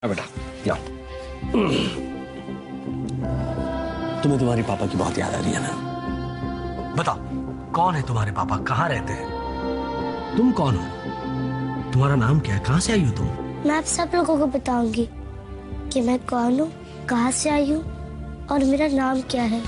बेटा जाओ। तुम्हें तुम्हारी पापा की बहुत याद आ रही है ना? बताओ कौन है तुम्हारे पापा, कहाँ रहते हैं, तुम कौन हो, तुम्हारा नाम क्या है, कहाँ से आई हो तुम? मैं आप सब लोगों को बताऊंगी कि मैं कौन हूँ, कहाँ से आई हूँ और मेरा नाम क्या है।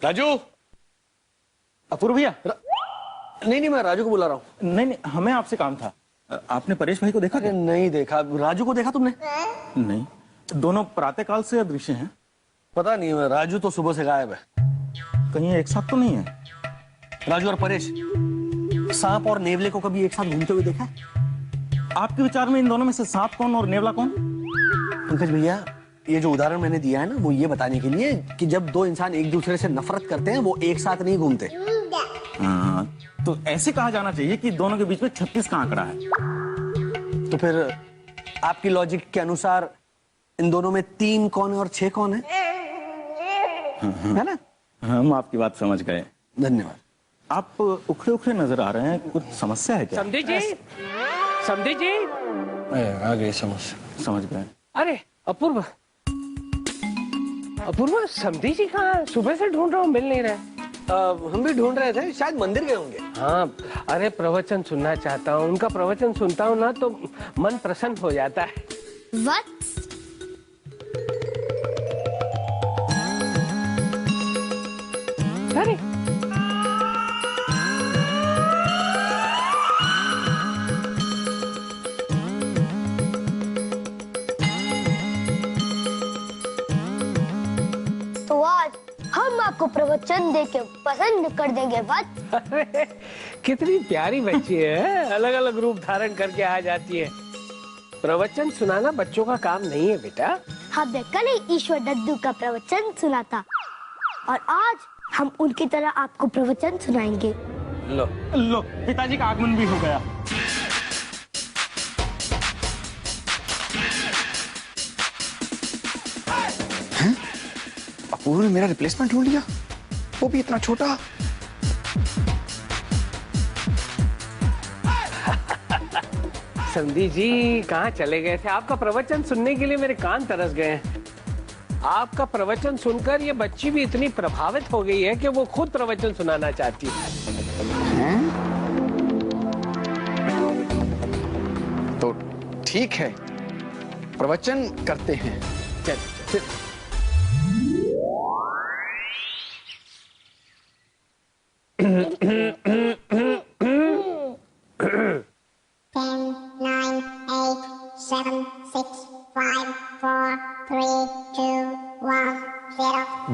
राजू। अपूर्व भैया। नहीं, मैं राजू को बुला रहा हूँ। नहीं, हमें आपसे काम था। आपने परेश भाई को देखा क्या? नहीं देखा। राजू को देखा तुमने? नहीं, दोनों प्रातःकाल से अदृश्य हैं। पता नहीं, राजू तो सुबह से गायब है। कहीं एक साथ तो नहीं है? राजू और परेश सांप और नेवले को कभी एक साथ घूमते हुए देखा? आपके विचार में इन दोनों में से सांप कौन और नेवला कौन? पंकज भैया, ये जो उदाहरण मैंने दिया है ना, वो ये बताने के लिए कि जब दो इंसान एक दूसरे से नफरत करते हैं वो एक साथ नहीं घूमते। तो ऐसे कहा जाना चाहिए कि दोनों के बीच में 36 का आंकड़ा है। तो फिर आपकी लॉजिक के अनुसार इन दोनों में 3 कौन है और 6 कौन है? है ना? हम आपकी बात समझ गए, धन्यवाद। आप उखड़े उखड़े नजर आ रहे हैं, कुछ समस्या है क्या? समझे जी, समझे जी। आ गई समस्या। समझ गए। अरे अपूर्व, अपूर्व समधी जी कहाँ? सुबह से ढूंढ रहा हूँ, मिल नहीं रहे। हम भी ढूंढ रहे थे, शायद मंदिर गए होंगे। हाँ, अरे प्रवचन सुनना चाहता हूँ, उनका प्रवचन सुनता हूँ ना तो मन प्रसन्न हो जाता है। वत्स, अरे तो आज हम आपको प्रवचन देके पसंद कर देंगे। वत्स, अरे कितनी प्यारी बच्ची है, अलग अलग रूप धारण करके आ जाती है। प्रवचन सुनाना बच्चों का काम नहीं है बेटा। हमने कल ही ईश्वर दद्दू का प्रवचन सुना था और आज हम उनकी तरह आपको प्रवचन सुनाएंगे। लो, पिताजी का आगमन भी हो गया। अपूर्व ने मेरा रिप्लेसमेंट ढूंढ लिया, वो भी इतना छोटा। संधि जी कहाँ चले गए थे? आपका प्रवचन सुनने के लिए मेरे कान तरस गए हैं। आपका प्रवचन सुनकर ये बच्ची भी इतनी प्रभावित हो गई है कि वो खुद प्रवचन सुनाना चाहती है। तो ठीक है, प्रवचन करते हैं। चल।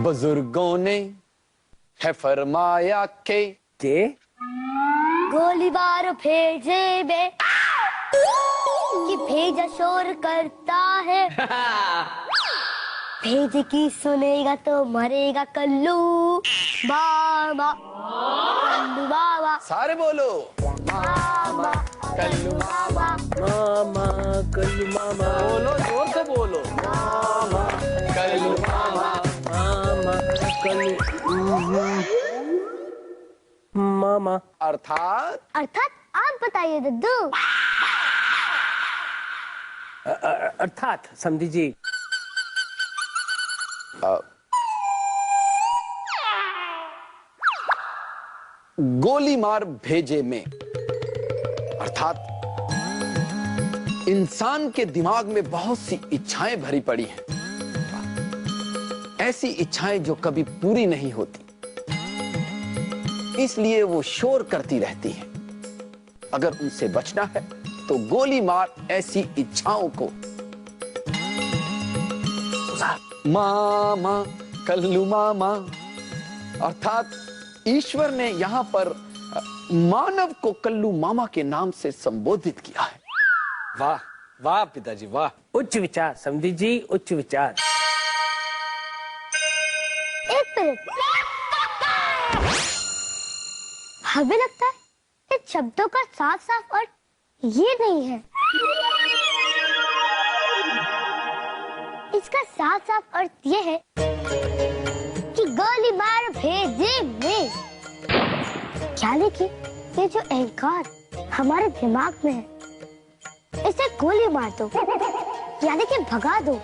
बुजुर्गों ने है फरमाया के गोलीबार भेजे में कि भेजा शोर करता है। भेजे की सुनेगा तो मरेगा कल्लू मामा, कल्लू मामा, सारे बोलो। मामा, कल्लू मामा, मामा कल्लू मामा, बोलो, जोर से बोलो। मामा, कल्लू मामा, मामा कल्लू मामा। अर्थात आप बताइए दद्दू। अर्थात समधी जी, गोली मार भेजे में, अर्थात इंसान के दिमाग में बहुत सी इच्छाएं भरी पड़ी हैं, ऐसी इच्छाएं जो कभी पूरी नहीं होती, इसलिए वो शोर करती रहती हैं। अगर उनसे बचना है तो गोली मार ऐसी इच्छाओं को। मामा कल्लू मामा, अर्थात ईश्वर ने यहाँ पर मानव को कल्लू मामा के नाम से संबोधित किया है। वाह वाह पिताजी वाह। उच्च विचार समधी जी, उच्च विचार। एक मिनट, हमें लगता है इन शब्दों का साफ साफ अर्थ ये नहीं है। इसका साफ साफ अर्थ ये है कि गोली मार भेजे में, यानी कि ये जो अहंकार हमारे दिमाग में है, इसे गोली मार दो, यानी कि भगा दो,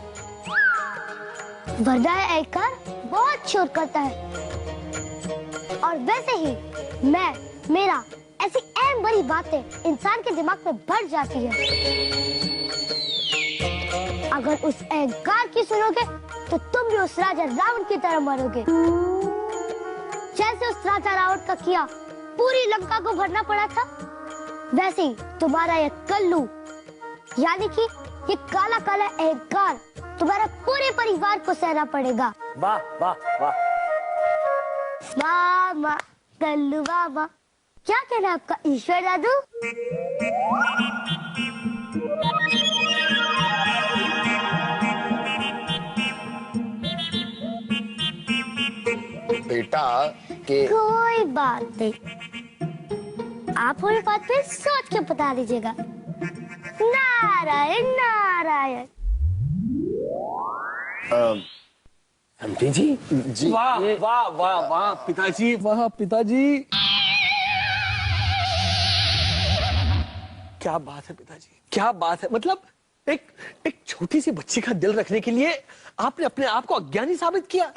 वरना यह अहंकार बहुत शोर करता है। और वैसे ही मैं, मेरा, ऐसी अहम बड़ी बातें इंसान के दिमाग में बढ़ जाती है। अगर उस अहंकार की सुनोगे तो तुम भी उस राजा रावण की तरह मरोगे, जैसे उस राजा रावण का किया पूरी लंका को भरना पड़ा था, वैसे ही तुम्हारा यह कल्लू, यानी कि ये काला काला अहंकार तुम्हारा पूरे परिवार को सहना पड़ेगा। वाह वाह वाह। वाह वाह कल्लू वाह वाह। क्या कहना है आपका ईश्वर दादू? बेटा के कोई बात नहीं, आप पूरी बात पे सोच के बता दीजिएगा। नारायण नारायण। समझी जी? जी वाह वाह वाह वाह पिताजी, वाह पिताजी, क्या बात है पिताजी, क्या बात है। मतलब एक छोटी सी बच्ची का दिल रखने के लिए आपने अपने आप को अज्ञानी साबित किया।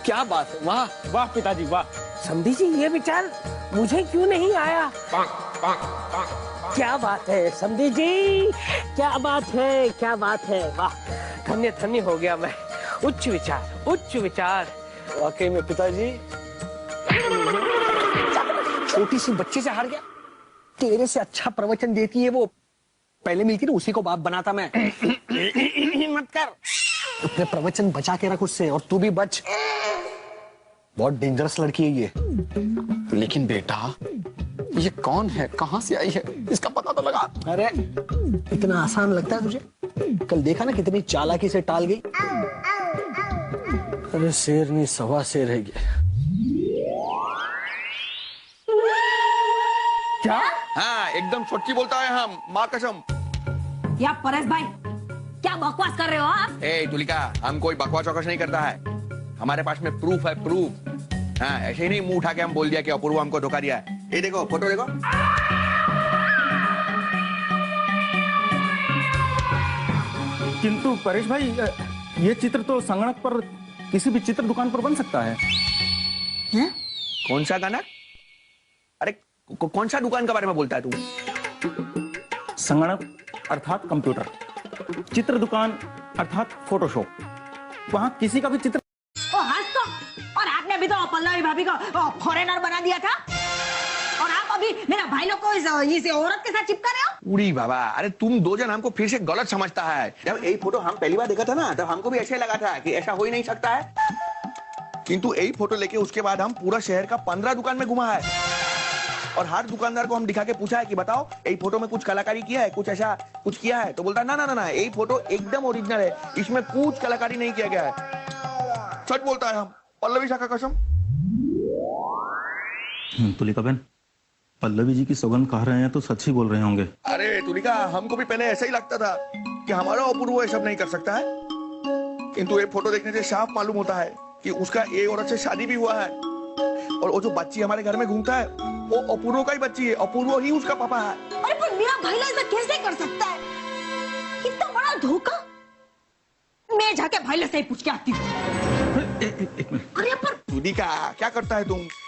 क्या बात है, वाह वाह पिताजी वाह। समधी जी, ये विचार मुझे क्यों नहीं आया? क्या बात है समधी जी, क्या बात है, क्या बात है, वाह, धन्य धन्य हो गया मैं। उच्च विचार, उच्च विचार। वाकई में पिताजी, छोटी सी बच्ची से हार गया। तेरे से अच्छा प्रवचन देती है वो, पहले मिलती ना उसी को बाप बनाता मैं। मत कर, अपने प्रवचन बचा के रख उससे, और तू भी बच। बहुत डेंजरस लड़की है ये। लेकिन बेटा ये कौन है, कहां से आई है, इसका पता तो लगा। अरे इतना आसान लगता है तुझे? कल देखा ना कितनी चालाकी से टाल गई। अरे शेर नहीं, सवा शेर है ये। क्या? हाँ एकदम सच्ची बोलता है हम, माँ कसम। या परेश भाई, क्या बकवास कर रहे हो आप? ए तुलिका, हम कोई बकवास वकवास नहीं करता है, हमारे पास में प्रूफ है, प्रूफ। हाँ ऐसे ही नहीं मुंह उठा के हम बोल दिया कि अपूर्व हमको धोखा दिया है। ये देखो फोटो देखो। किंतु परेश भाई, ये चित्र तो संगणक पर किसी भी चित्र दुकान पर बन सकता है। कौन सा गाना? अरे कौन सा दुकान के बारे में बोलता है तू? संगणक अर्थात कंप्यूटर, चित्र दुकान अर्थात फोटोशॉप, वहां किसी का भी चित्र। ओ हंस तो, और आपने भी तो पल्लवी भाभी को फॉरेनर बना दिया था, और आप अभी मेरा भाई लोग को इस औरत के साथ चिपका रहे हो। उड़ी बाबा, अरे तुम दो जन हमको फिर से गलत समझता है। जब यही फोटो हम पहली बार देखा था ना, तब हमको भी ऐसे लगा था कि ऐसा हो ही नहीं सकता है। किंतु यही फोटो लेके उसके बाद हम पूरा शहर का 15 दुकान में घुमा है, और हर दुकानदार को हम दिखा के पूछा है कि बताओ यही फोटो में कुछ कलाकारी किया है, कुछ ऐसा कुछ किया है, तो बोलता है ना ना ना, यही फोटो एकदम ओरिजिनल है, इसमें कुछ कलाकारी नहीं किया गया है। सच बोलता है हम, पल्लवी शाह का कसम। तुलिका बहन, पल्लवी जी की सौगंध कह रहे हैं तो सच ही बोल रहे होंगे। अरे तुलिका, हमको भी पहले ऐसा ही लगता था कि हमारा अपूर्व ये सब नहीं कर सकता है, किंतु ये फोटो देखने से साफ मालूम होता है कि उसका ये औरत से शादी भी हुआ है, और वो जो बच्ची हमारे घर में घूमता है वो अपूर्व का ही बच्ची है, अपूर्व ही उसका पापा है। अरे पर मेरा भाई ऐसा कैसे कर सकता है? इतना बड़ा धोखा। मैं जाके भाई से ही पूछ के आती हूँ। अरे पर तुलिका, क्या करता है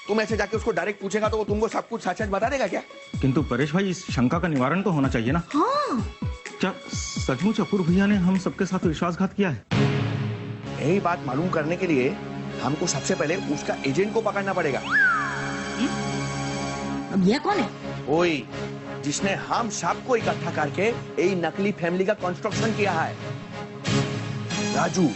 तुम ऐसे जाके उसको डायरेक्ट पूछेगा तो वो तुमको सब कुछ सच सच बता देगा क्या? किंतु परेश भाई, इस शंका का निवारण तो होना चाहिए ना। हाँ, क्या सचमुच अपूर्व भैया ने हम सबके साथ विश्वासघात किया है? यही बात मालूम करने के लिए हमको सबसे पहले उसका एजेंट को पकड़ना पड़ेगा। अब ये कौन है? वही जिसने हम सबको इकट्ठा करके यही नकली फैमिली का कंस्ट्रक्शन किया है, राजू।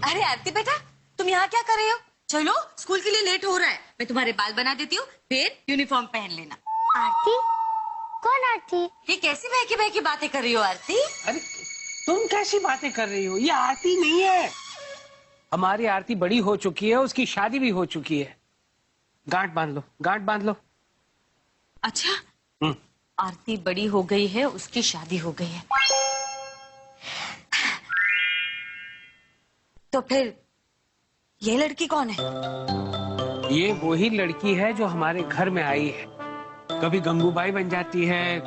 अरे आरती बेटा, तुम यहाँ क्या कर रहे हो? चलो स्कूल के लिए लेट हो रहा है, मैं तुम्हारे बाल बना देती हूँ, फिर यूनिफॉर्म पहन लेना। आरती? कौन आरती? ये कैसी बहकी बहकी बातें कर रही हो आरती? अरे तुम कैसी बातें कर रही हो? ये आरती नहीं है, हमारी आरती बड़ी हो चुकी है, उसकी शादी भी हो चुकी है। गांठ बांध लो, गांठ बांध लो। अच्छा, आरती बड़ी हो गई है, उसकी शादी हो गई है, तो फिर ये लड़की कौन है? ये वही लड़की है जो हमारे घर में आई है। कभी गंगूबाई बन जाती है,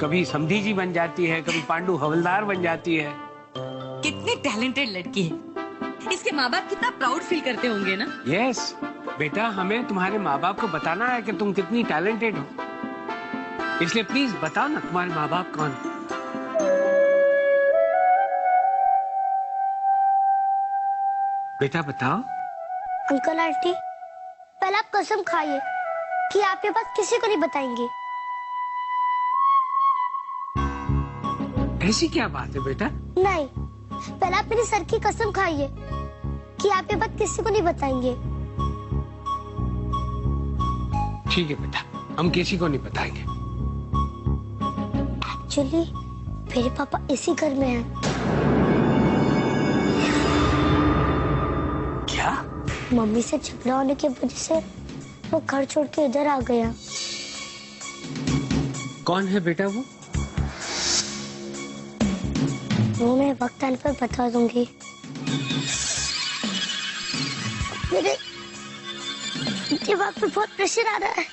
कभी समधी जी बन जाती है, कभी पांडु हवलदार बन जाती है। कितनी टैलेंटेड लड़की है। इसके माँ बाप कितना प्राउड फील करते होंगे ना। यस बेटा, हमें तुम्हारे माँ बाप को बताना है कि तुम कितनी टैलेंटेड हो, इसलिए प्लीज बताओ ना तुम्हारे माँ बाप कौन है। बेटा बताओ। अंकल आंटी, पहले आप कसम खाइए कि आप ये बात किसी को नहीं बताएंगे। ऐसी क्या बात है बेटा? नहीं, पहले आप मेरी सर की कसम खाइए कि आप ये बात किसी को नहीं बताएंगे। ठीक है बेटा, हम किसी को नहीं बताएंगे। एक्चुअली मेरे पापा इसी घर में हैं। क्या? मम्मी से झगड़ा होने की वजह से वो घर छोड़ के इधर आ गया। कौन है बेटा वो? वो मैं वक्त आने पर बता दूंगी। मेरे दिमाग पे बहुत प्रेशर आ रहा है।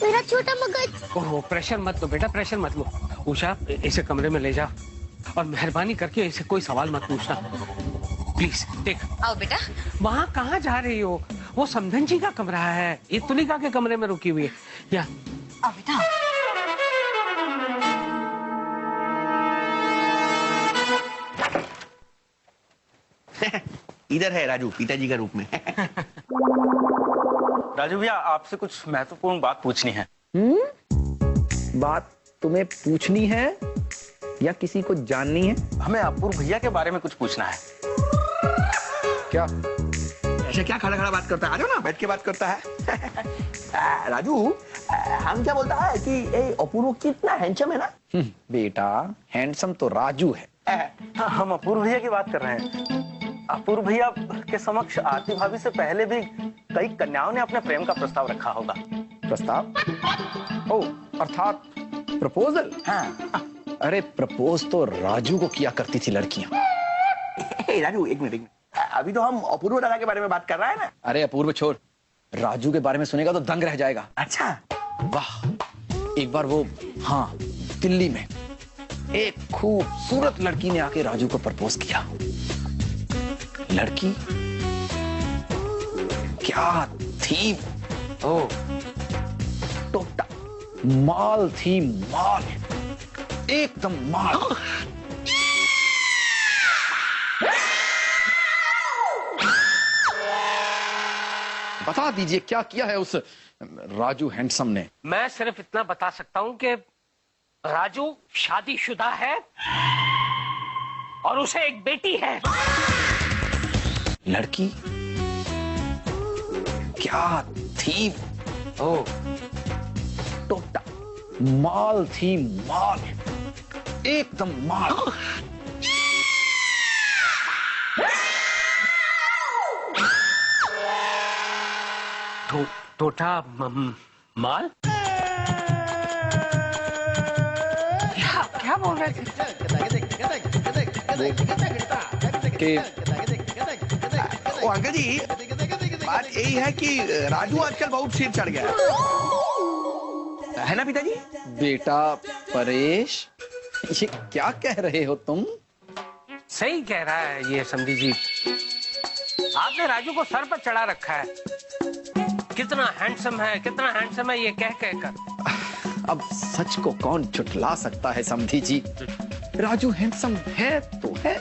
मेरा छोटा मगज। ओह, प्रेशर मत लो बेटा, प्रेशर मत लो। उषा, इसे कमरे में ले जाओ और मेहरबानी करके इसे कोई सवाल मत पूछना प्लीज। देख, आओ बेटा। वहाँ कहाँ जा रही हो? वो समधन जी का कमरा है, ये तुलिका के कमरे में रुकी हुई है। या आओ बेटा। इधर है राजू, पिताजी का रूप में। राजू भैया, आपसे कुछ महत्वपूर्ण बात पूछनी है। बात तुम्हें पूछनी है या किसी को जाननी है? हमें अपूर्व भैया के बारे में कुछ पूछना है। क्या? ऐसे क्या खड़ा खड़ा बात करता है? आ जाओ ना, बैठ के बात करता है। राजू, हम क्या बोलता है कि अपूर्व कितना हैंडसम है ना? बेटा, हैंडसम तो राजू है। हम अपूर्व भैया की बात कर रहे हैं। अपूर्व भैया के समक्ष आरती भाभी से पहले भी कई कन्याओं ने अपने प्रेम का प्रस्ताव रखा होगा। प्रस्ताव? ओ, अर्थात प्रपोजल? हाँ। अरे प्रपोज तो राजू को किया करती थी लड़कियां। राजू एक मिनट, अभी तो हम अपूर्व दादा के बारे में बात कर रहा है ना। अरे अपूर्व छोड़, राजू के बारे में सुनेगा तो दंग रह जाएगा। अच्छा, वाह, एक बार वो, हाँ, दिल्ली में एक खूबसूरत लड़की ने आके राजू को प्रपोज किया। लड़की क्या थी? ओ, टोटा माल थी, माल, एकदम माल। बता दीजिए क्या किया है उस राजू हैंडसम ने? मैं सिर्फ इतना बता सकता हूँ कि राजू शादीशुदा है और उसे एक बेटी है। लड़की क्या थी? ओ, टोटा माल थी, माल, एकदम माल। टोटा माल? क्या बोल रहे थे? ओ अंकल जी, बात यही है कि राजू आजकल बहुत सिर चढ़ गया है ना पिताजी? बेटा परेश, ये क्या कह रहे हो तुम? सही कह रहा है ये समधी जी, आपने राजू को सर पर चढ़ा रखा है। कितना हैंडसम है, कितना हैंडसम है, ये कह कर। अब सच को कौन झुठला सकता है समधी जी? राजू हैंडसम है तो है,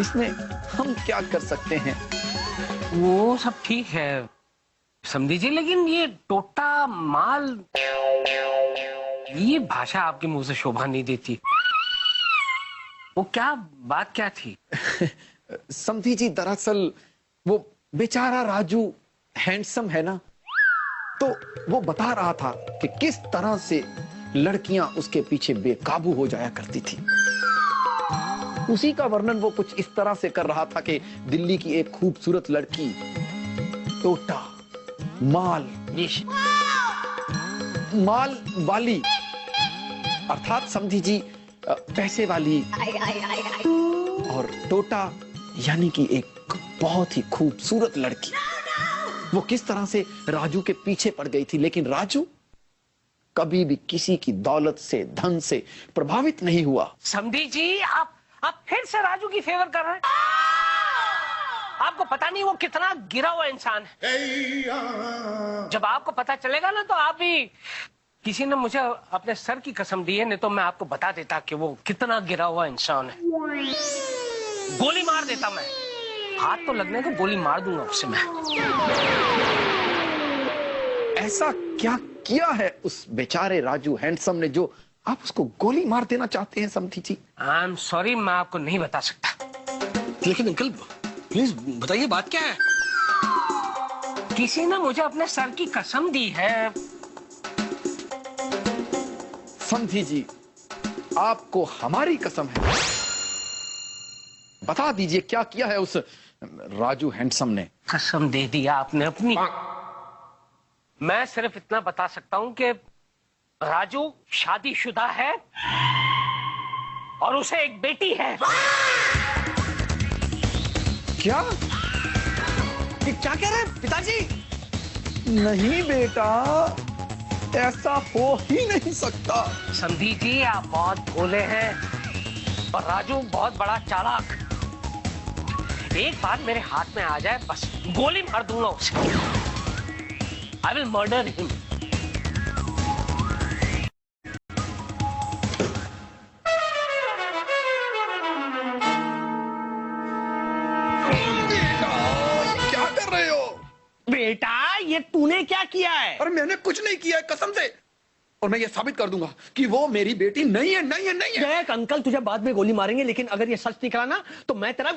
इसमें हम क्या कर सकते हैं? वो सब ठीक है समधी जी, लेकिन ये टोटा माल, ये भाषा आपके मुंह से शोभा नहीं देती। वो क्या बात क्या थी? समधी जी, दरअसल वो बेचारा राजू हैंडसम है ना, तो वो बता रहा था कि किस तरह से लड़कियां उसके पीछे बेकाबू हो जाया करती थी। उसी का वर्णन वो कुछ इस तरह से कर रहा था कि दिल्ली की एक खूबसूरत लड़की टोटा माल वाली, अर्थात समझी जी पैसे वाली, और टोटा यानी कि एक बहुत ही खूबसूरत लड़की, वो किस तरह से राजू के पीछे पड़ गई थी। लेकिन राजू कभी भी किसी की दौलत से, धन से प्रभावित नहीं हुआ। समधी जी, आप फिर से राजू की फेवर कर रहे हैं। आपको पता नहीं वो कितना गिरा हुआ इंसान है। जब आपको पता चलेगा ना तो आप भी, किसी ने मुझे अपने सर की कसम दी है, नहीं तो मैं आपको बता देता कि वो कितना गिरा हुआ इंसान है। गोली मार देता मैं, हाथ तो लगने को गोली मार दूंगा उससे मैं। ऐसा क्या किया है उस बेचारे राजू हैंडसम ने जो आप उसको गोली मार देना चाहते हैं समधी जी? आई एम सॉरी, मैं आपको नहीं बता सकता। लेकिन अंकल प्लीज बताइए बात क्या है? किसी ने मुझे अपने सर की कसम दी है। समधी जी, आपको हमारी कसम है, बता दीजिए क्या किया है उस राजू हैंडसम ने? कसम दे दी आपने अपनी। मैं सिर्फ इतना बता सकता हूं कि राजू शादीशुदा है और उसे एक बेटी है। क्या क्या कह रहे हैं पिताजी? नहीं बेटा, ऐसा हो ही नहीं सकता। समधी जी, आप बहुत भोले हैं और राजू बहुत बड़ा चालाक। एक बार मेरे हाथ में आ जाए बस गोली मार दूंगा उसे। I will murder him. क्या कर रहे हो बेटा? ये तूने क्या किया है? अरे मैंने कुछ नहीं किया है कसम से, और मैं ये साबित कर दूंगा कि वो मेरी बेटी नहीं है, नहीं है, नहीं है। देख अंकल, तुझे बाद में गोली मारेंगे, लेकिन अगर ये सच निकला ना तो मैं तेरा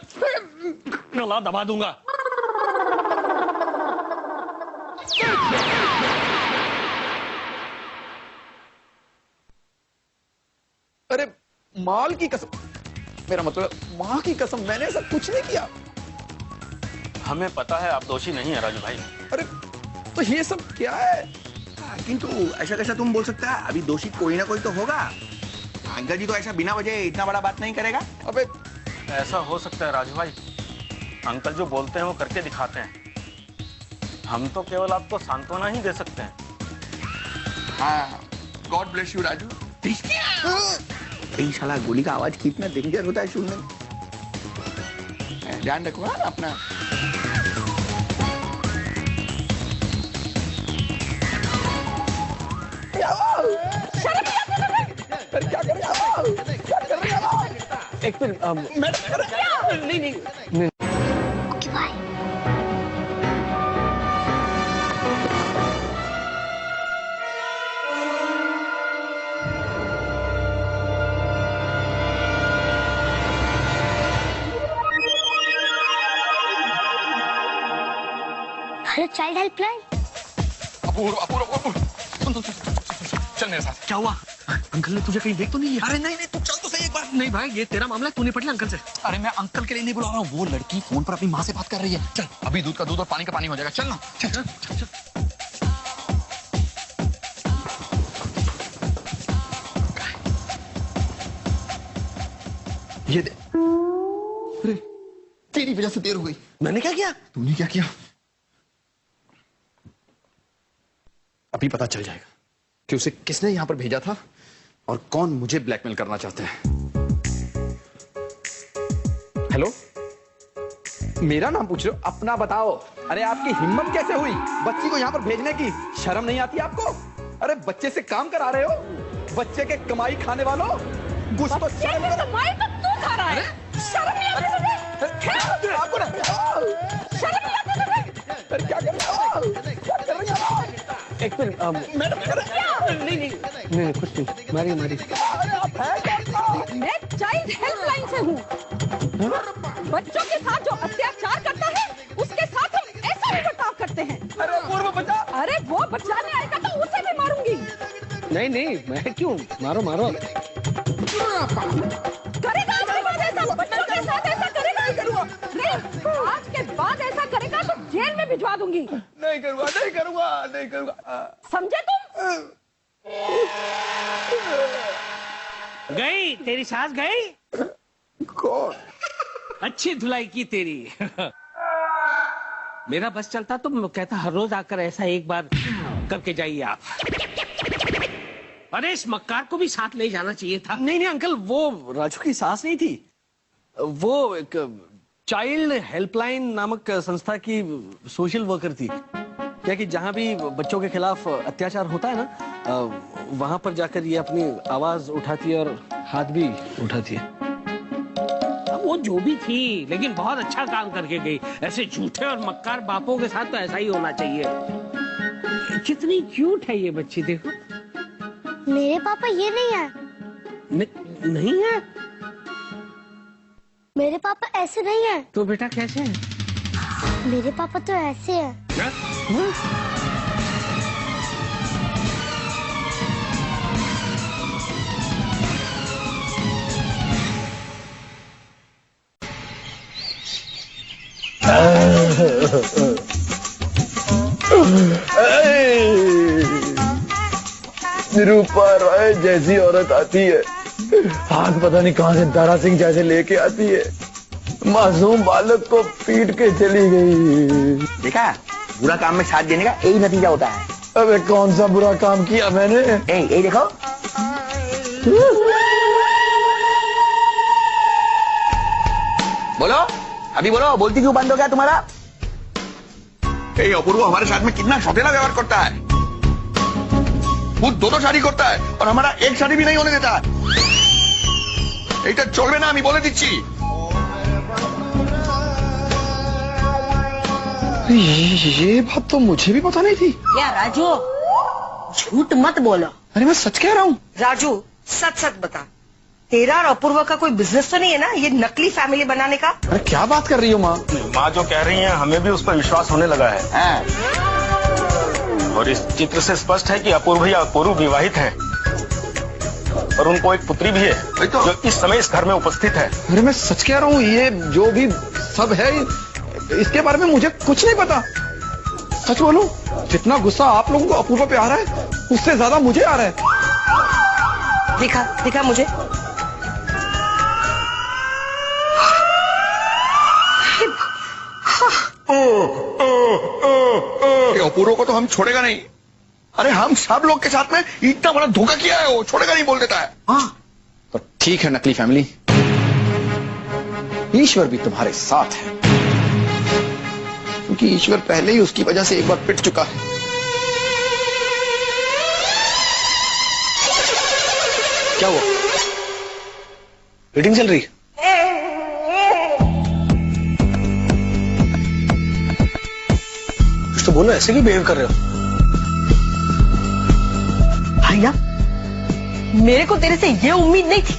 गला दबा दूंगा। अरे माल की कसम, मेरा मतलब माँ की कसम, मैंने ऐसा कुछ नहीं किया। हमें पता है आप दोषी नहीं है राजू भाई। अरे तो ये सब क्या है? किंतु ऐसा कैसा तुम बोल सकता है? अभी दोषी कोई ना कोई तो होगा। अंकल जी तो ऐसा बिना वजह इतना बड़ा बात नहीं करेगा। अबे ऐसा हो सकता है राजू भाई, अंकल जो बोलते हैं वो करके दिखाते हैं। हम तो केवल आपको सांत्वना ही दे सकते हैं। हाँ, गॉड ब्लेस यू राजू। साला गोली का आवाज कितना डेंजर होता है सुनने में। ध्यान रखो ना अपना। क्या कर रहे हो? क्या कर रहे हो? एक मिनट, नहीं। Okay bye. Hello child helpline. Apurva, Apurva, Apurva. सुन, चल मेरे साथ। क्या हुआ? अंकल ने तुझे कहीं देख तो नहीं लिया? अरे नहीं नहीं, तू चल तो सही एक बार। नहीं भाई, ये तेरा मामला है, तू निपट ले अंकल से। अरे मैं अंकल के लिए नहीं बुला रहा हूँ, वो लड़की फोन पर अपनी माँ से बात कर रही है। चल, अभी दूध का दूध और पानी का पानी हो जाएगा। चल ना, चल चल चल चल। ये दे। अरे तेरी वजह से देर हो गई। मैंने क्या किया? तूने क्या किया? अभी पता चल जाएगा कि उसे किसने यहां पर भेजा था और कौन मुझे ब्लैकमेल करना चाहते हैं। हेलो, मेरा नाम पूछ रहे हो? अपना बताओ। अरे आपकी हिम्मत कैसे हुई बच्ची को यहां पर भेजने की? शर्म नहीं आती आपको? अरे बच्चे से काम करा रहे हो, बच्चे के कमाई खाने वालों। कुछ तो शर्म करो। कमाई तो तू खा रहा है। शर्म नहीं आती तुझे? आपको ना शर्म नहीं आती तुझे? अरे क्या कर रहे हो? क्या कर रही हो? एक मिनट, नहीं, कुछ नहीं। मारी मैं चाइल्ड हेल्पलाइन से हूँ। बच्चों के साथ जो अत्याचार करता है उसके साथ हम ऐसा ही बर्ताव करते हैं। अरे पूर्व बचा। अरे वो बचाने आएगा तो उसे भी मारूंगी। नहीं, मैं क्यों? मारो। करेगा अपनी वजह से करवा दूंगी। नहीं करूंगा, नहीं करूंगा, नहीं करूंगा। समझे तुम? गई तेरी सास गई? कौन? अच्छी धुलाई की तेरी। मेरा बस चलता तो मैं कहता हर रोज आकर ऐसा एक बार करके जाइए आप। अरे इस मक्कार को भी साथ ले जाना चाहिए था। नहीं नहीं अंकल, वो राजू की सास नहीं थी, वो एक चाइल्ड हेल्पलाइन नामक संस्था की सोशल वर्कर थी। क्या कि जहां भी बच्चों के खिलाफ अत्याचार होता है ना, वहां पर जाकर ये अपनी आवाज उठाती है और हाथ भी उठाती है। अब वो जो भी थी, लेकिन बहुत अच्छा काम करके गई। ऐसे झूठे और मक्कार बापों के साथ तो ऐसा ही होना चाहिए। कितनी क्यूट है ये बच्ची, देखो। मेरे पापा ये नहीं है। नहीं है? मेरे पापा ऐसे नहीं है। तो बेटा कैसे है? मेरे पापा तो ऐसे हैं। निरूपा रॉय जैसी औरत आती है, हाथ पता नहीं कहां से दारा सिंह जैसे लेके आती है, मासूम बालक को पीट के चली गई। देखा, बुरा काम में साथ देने का यही नतीजा होता है। अबे कौन सा बुरा काम किया मैंने? यही देखो। बोलो, अभी बोलो, बोलती क्यों बंद हो गया तुम्हारा? अपूर्व हमारे साथ में कितना सौतेला व्यवहार करता है। वो दो शादी करता है और हमारा एक शादी भी नहीं होने देता है। এটা চলবে না, আমি বলে দিচ্ছি। ये बात तो मुझे भी पता नहीं थी। क्या राजू, झूठ मत बोलो। अरे मैं सच कह रहा हूँ। राजू सच सच बता, तेरा और अपूर्व का कोई बिजनेस तो नहीं है ना, ये नकली फैमिली बनाने का? अरे क्या बात कर रही हो माँ? माँ जो कह रही है हमें भी उस पर विश्वास होने लगा है। और इस चित्र से स्पष्ट है कि अपूर्व भैया अपूर्व विवाहित हैं और उनको एक पुत्री भी है जो इस समय इस घर में उपस्थित है। अरे मैं सच कह रहा हूँ, ये जो भी सब है इसके बारे में मुझे कुछ नहीं पता। सच बोलूं, जितना गुस्सा आप लोगों को अपूर्व पे आ रहा है उससे ज्यादा मुझे आ रहा है। दिखा दिखा मुझे। अपूर्व को तो हम छोड़ेगा नहीं। अरे हम सब लोग के साथ में इतना बड़ा धोखा किया है, वो छोड़ेगा नहीं बोल देता है। हाँ तो ठीक है नकली फैमिली, ईश्वर भी तुम्हारे साथ है, क्योंकि ईश्वर पहले ही उसकी वजह से एक बार पिट चुका है। क्या हुआ? मीटिंग चल रही? कुछ तो बोलो, ऐसे क्यों बिहेव कर रहे हो? भैया, मेरे को तेरे से ये उम्मीद नहीं थी।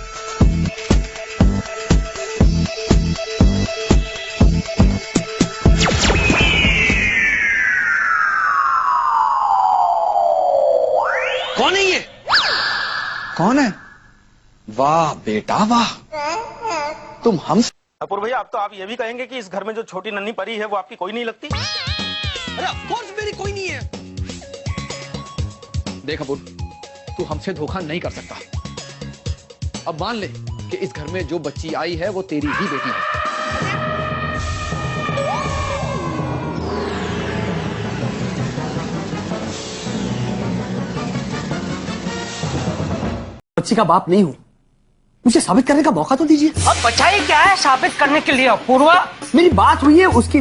कौन है ये? कौन है? वाह बेटा वाह, तुम हम। अपूर्व भैया, अब तो आप ये भी कहेंगे कि इस घर में जो छोटी नन्ही परी है वो आपकी कोई नहीं लगती? अरे ऑफ कोर्स मेरी कोई नहीं है। देख अपूर्व, तू हमसे धोखा नहीं कर सकता। अब मान ले कि इस घर में जो बच्ची आई है वो तेरी ही बेटी है। बच्ची का बाप नहीं हूं, मुझे साबित करने का मौका तो दीजिए। अब बचाई क्या है साबित करने के लिए? अपूर्वा, मेरी बात हुई है उसकी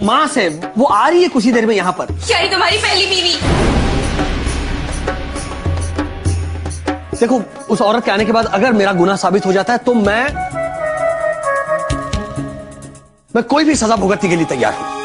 माँ से, वो आ रही है कुछ ही देर में यहाँ पर। क्या ही तुम्हारी पहली बीवी? देखो, उस औरत के आने के बाद अगर मेरा गुनाह साबित हो जाता है तो मैं कोई भी सजा भुगतने के लिए तैयार हूं।